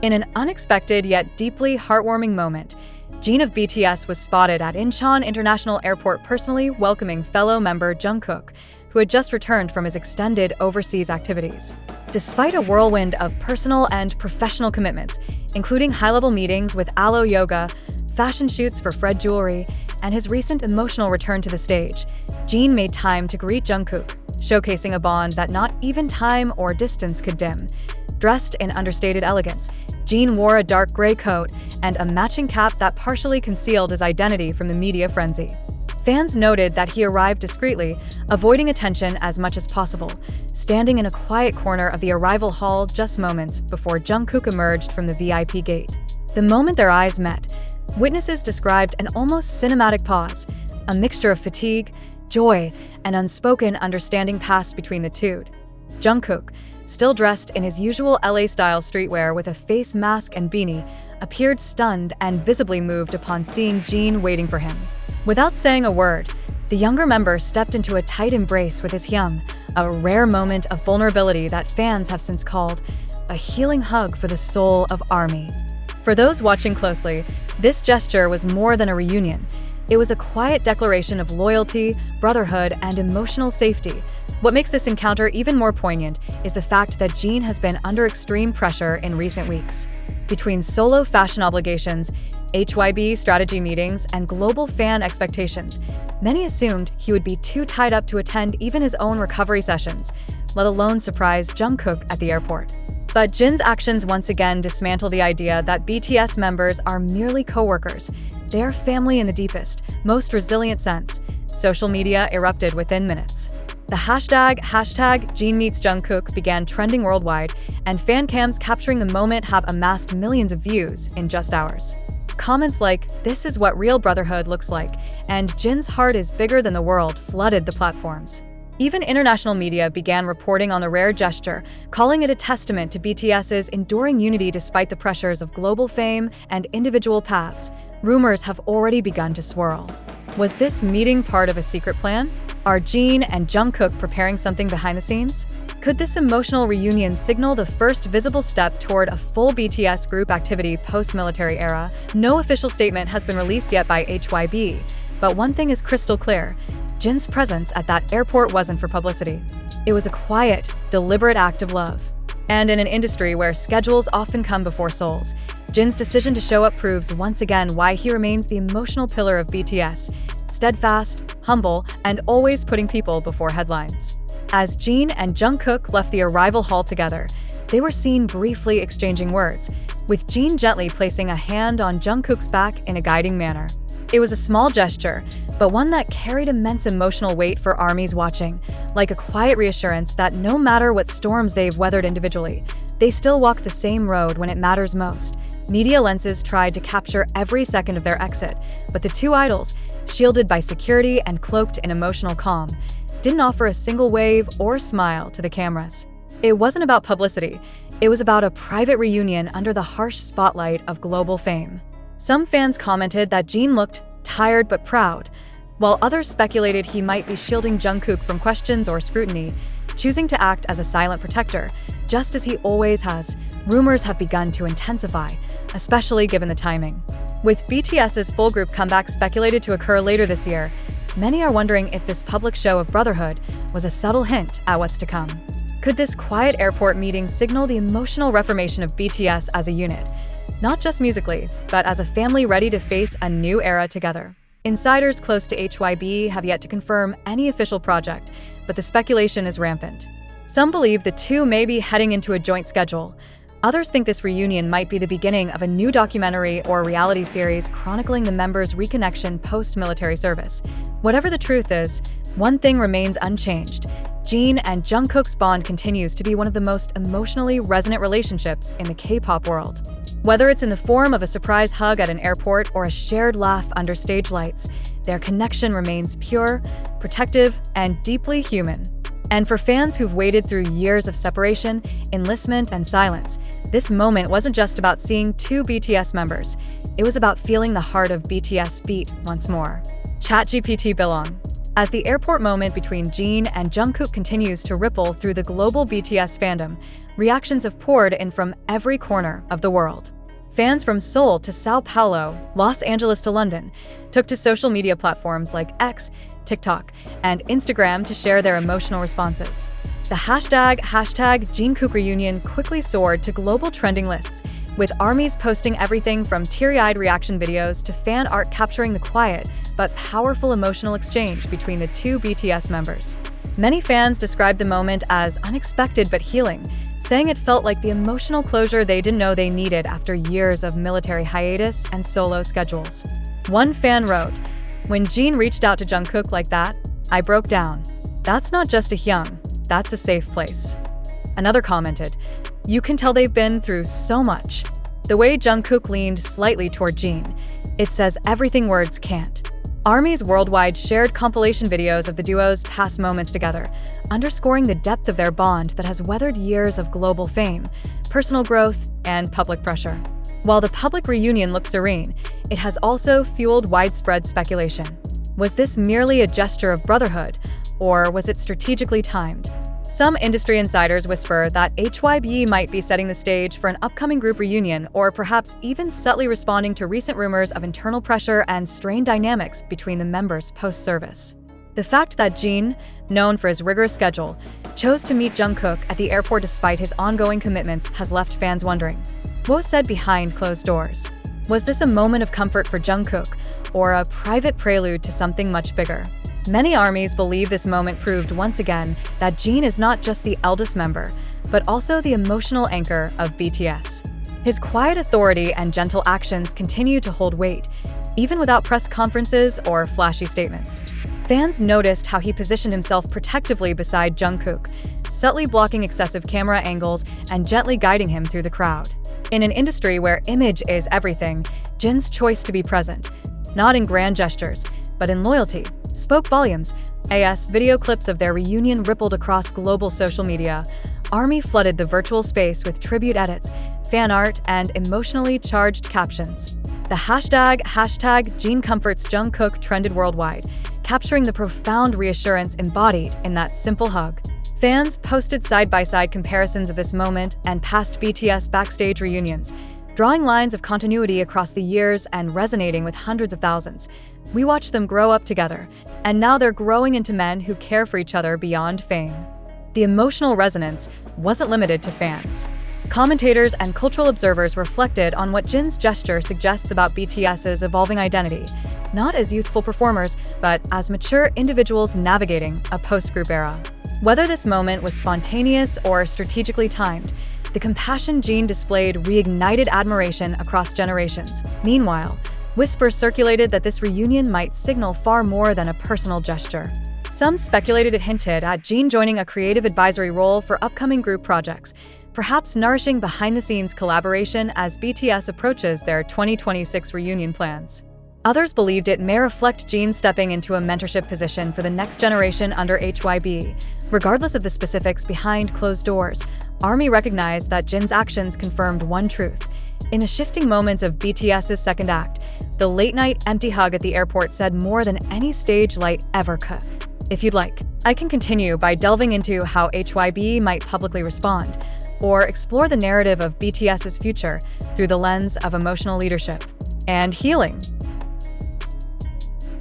In an unexpected yet deeply heartwarming moment, Jin of BTS was spotted at Incheon International Airport personally welcoming fellow member Jungkook, who had just returned from his extended overseas activities. Despite a whirlwind of personal and professional commitments, including high-level meetings with Alo Yoga, fashion shoots for Fred Jewelry, and his recent emotional return to the stage, Jin made time to greet Jungkook, showcasing a bond that not even time or distance could dim. Dressed in understated elegance, Jin wore a dark gray coat and a matching cap that partially concealed his identity from the media frenzy. Fans noted that he arrived discreetly, avoiding attention as much as possible, standing in a quiet corner of the arrival hall just moments before Jungkook emerged from the VIP gate. The moment their eyes met, witnesses described an almost cinematic pause. A mixture of fatigue, joy, and unspoken understanding passed between the two. Jungkook, still dressed in his usual LA-style streetwear with a face mask and beanie, appeared stunned and visibly moved upon seeing Jin waiting for him. Without saying a word, the younger member stepped into a tight embrace with his Hyung, a rare moment of vulnerability that fans have since called a healing hug for the soul of ARMY. For those watching closely, this gesture was more than a reunion. It was a quiet declaration of loyalty, brotherhood, and emotional safety. What makes this encounter even more poignant is the fact that Jin has been under extreme pressure in recent weeks. Between solo fashion obligations, HYB strategy meetings, and global fan expectations, many assumed he would be too tied up to attend even his own recovery sessions, let alone surprise Jungkook at the airport. But Jin's actions once again dismantle the idea that BTS members are merely co-workers. They are family in the deepest, most resilient sense. Social media erupted within minutes. The hashtag #JinMeetsJungkook began trending worldwide, and fan cams capturing the moment have amassed millions of views in just hours. Comments like, "This is what real brotherhood looks like," and "Jin's heart is bigger than the world" flooded the platforms. Even international media began reporting on the rare gesture, calling it a testament to BTS's enduring unity despite the pressures of global fame and individual paths. Rumors have already begun to swirl. Was this meeting part of a secret plan? Are Jin and Jungkook preparing something behind the scenes? Could this emotional reunion signal the first visible step toward a full BTS group activity post-military era? No official statement has been released yet by HYB, but one thing is crystal clear. Jin's presence at that airport wasn't for publicity. It was a quiet, deliberate act of love. And in an industry where schedules often come before souls, Jin's decision to show up proves once again why he remains the emotional pillar of BTS, steadfast, humble, and always putting people before headlines. As Jin and Jungkook left the arrival hall together, they were seen briefly exchanging words, with Jin gently placing a hand on Jungkook's back in a guiding manner. It was a small gesture, but one that carried immense emotional weight for ARMYs watching, like a quiet reassurance that no matter what storms they've weathered individually, they still walk the same road when it matters most. Media lenses tried to capture every second of their exit, but the two idols, shielded by security and cloaked in emotional calm, didn't offer a single wave or smile to the cameras. It wasn't about publicity, it was about a private reunion under the harsh spotlight of global fame. Some fans commented that Jin looked tired but proud, while others speculated he might be shielding Jungkook from questions or scrutiny, choosing to act as a silent protector, just as he always has. Rumors have begun to intensify, especially given the timing. With BTS's full group comeback speculated to occur later this year, many are wondering if this public show of brotherhood was a subtle hint at what's to come. Could this quiet airport meeting signal the emotional reformation of BTS as a unit, not just musically, but as a family ready to face a new era together? Insiders close to HYB have yet to confirm any official project, but the speculation is rampant. Some believe the two may be heading into a joint schedule. Others think this reunion might be the beginning of a new documentary or reality series chronicling the members' reconnection post-military service. Whatever the truth is, one thing remains unchanged. Jin and Jungkook's bond continues to be one of the most emotionally resonant relationships in the K-pop world. Whether it's in the form of a surprise hug at an airport or a shared laugh under stage lights, their connection remains pure, protective, and deeply human. And for fans who've waited through years of separation, enlistment, and silence, this moment wasn't just about seeing two BTS members. It was about feeling the heart of BTS beat once more. ChatGPT belong. As the airport moment between Jin and Jungkook continues to ripple through the global BTS fandom, reactions have poured in from every corner of the world. Fans from Seoul to Sao Paulo, Los Angeles to London, took to social media platforms like X, TikTok, and Instagram to share their emotional responses. The hashtag Jungkook reunion quickly soared to global trending lists, with armies posting everything from teary-eyed reaction videos to fan art capturing the quiet but powerful emotional exchange between the two BTS members. Many fans described the moment as unexpected but healing, saying it felt like the emotional closure they didn't know they needed after years of military hiatus and solo schedules. One fan wrote, "When Jin reached out to Jungkook like that, I broke down. That's not just a hyung, that's a safe place." Another commented, "You can tell they've been through so much." The way Jungkook leaned slightly toward Jin, it says everything words can't. Armies worldwide shared compilation videos of the duo's past moments together, underscoring the depth of their bond that has weathered years of global fame, personal growth, and public pressure. While the public reunion looks serene, it has also fueled widespread speculation. Was this merely a gesture of brotherhood, or was it strategically timed? Some industry insiders whisper that HYB might be setting the stage for an upcoming group reunion, or perhaps even subtly responding to recent rumors of internal pressure and strained dynamics between the members post-service. The fact that Jin, known for his rigorous schedule, chose to meet Jungkook at the airport despite his ongoing commitments has left fans wondering, what was said behind closed doors? Was this a moment of comfort for Jungkook, or a private prelude to something much bigger? Many armies believe this moment proved once again that Jin is not just the eldest member, but also the emotional anchor of BTS. His quiet authority and gentle actions continue to hold weight, even without press conferences or flashy statements. Fans noticed how he positioned himself protectively beside Jungkook, subtly blocking excessive camera angles and gently guiding him through the crowd. In an industry where image is everything, Jin's choice to be present, not in grand gestures, but in loyalty, spoke volumes. As video clips of their reunion rippled across global social media, ARMY flooded the virtual space with tribute edits, fan art, and emotionally charged captions. The hashtag Jin comforts Jungkook trended worldwide, capturing the profound reassurance embodied in that simple hug. Fans posted side-by-side comparisons of this moment and past BTS backstage reunions, drawing lines of continuity across the years and resonating with hundreds of thousands. We watched them grow up together, and now they're growing into men who care for each other beyond fame. The emotional resonance wasn't limited to fans. Commentators and cultural observers reflected on what Jin's gesture suggests about BTS's evolving identity, not as youthful performers, but as mature individuals navigating a post-group era. Whether this moment was spontaneous or strategically timed, the compassion Jin displayed reignited admiration across generations. Meanwhile, whispers circulated that this reunion might signal far more than a personal gesture. Some speculated it hinted at Jin joining a creative advisory role for upcoming group projects, perhaps nourishing behind-the-scenes collaboration as BTS approaches their 2026 reunion plans. Others believed it may reflect Jin stepping into a mentorship position for the next generation under HYB. Regardless of the specifics behind closed doors, ARMY recognized that Jin's actions confirmed one truth. In the shifting moments of BTS's second act, the late-night empty hug at the airport said more than any stage light ever could. If you'd like, I can continue by delving into how HYB might publicly respond, or explore the narrative of BTS's future through the lens of emotional leadership and healing.